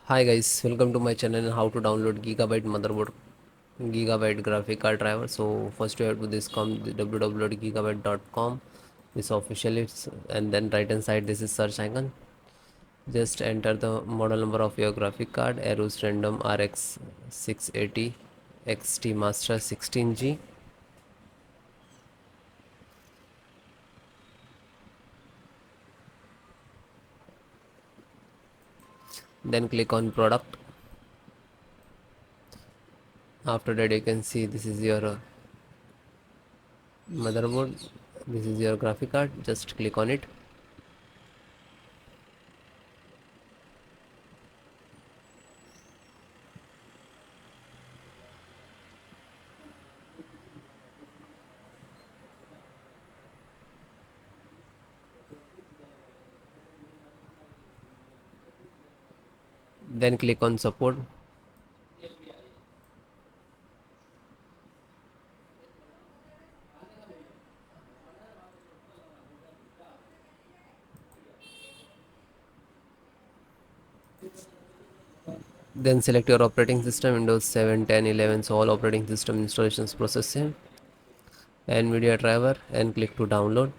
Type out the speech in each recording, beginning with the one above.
Hi guys, welcome to my channel and how to download Gigabyte motherboard, Gigabyte graphic card driver. So first you have to this come www.gigabyte.com, this official is, and then right hand side this is search icon. Just enter the model number of your graphic card, AORUS Random RX 680 XT Master 16G. Then click on product. After that you can see this is your motherboard, this is your graphic card. Just click on it. Then click on support. Then select your operating system, Windows 7, 10, 11, so all operating system installations process same. NVIDIA driver, and click to download.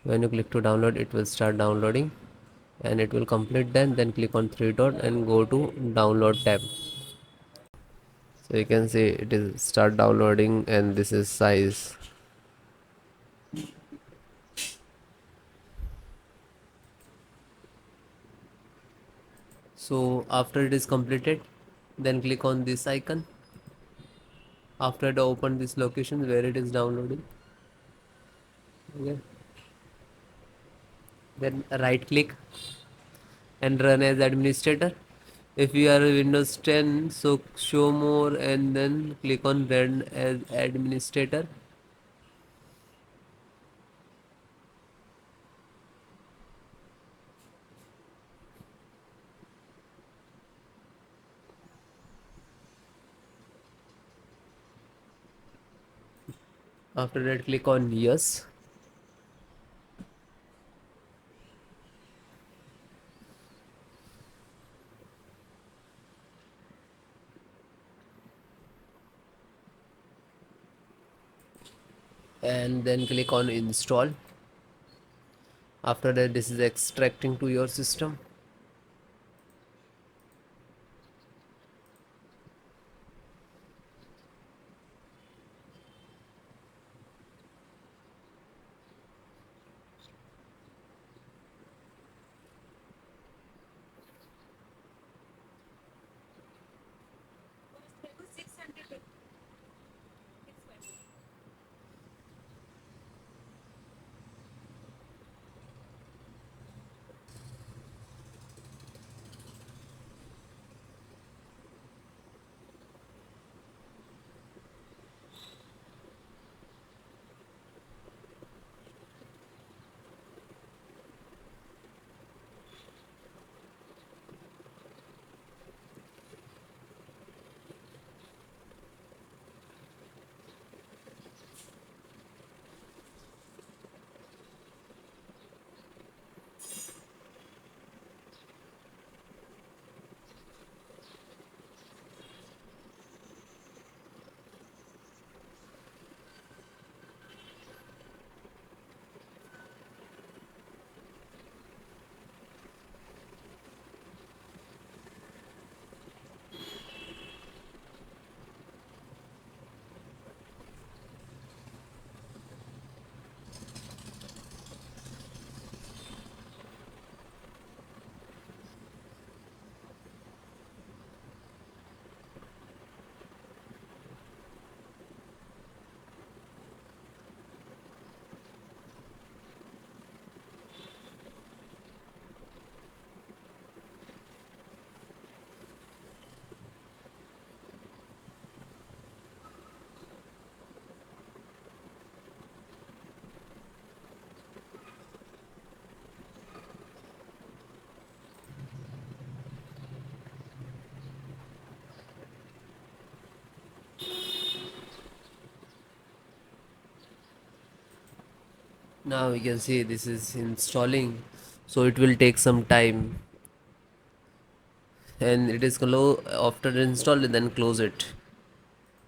When you click to download, it will start downloading and it will complete. Then click on three dot and go to download tab. So you can see it is start downloading and this is size. So after it is completed, then click on this icon. After it open this location where it is downloading. Okay. Then right click and run as administrator. If you are Windows 10, so show more and then click on run as administrator. After that click on yes. And then click on install. After that this is extracting to your system. Now you can see this is installing, so it will take some time. and it is low after installed, then close it.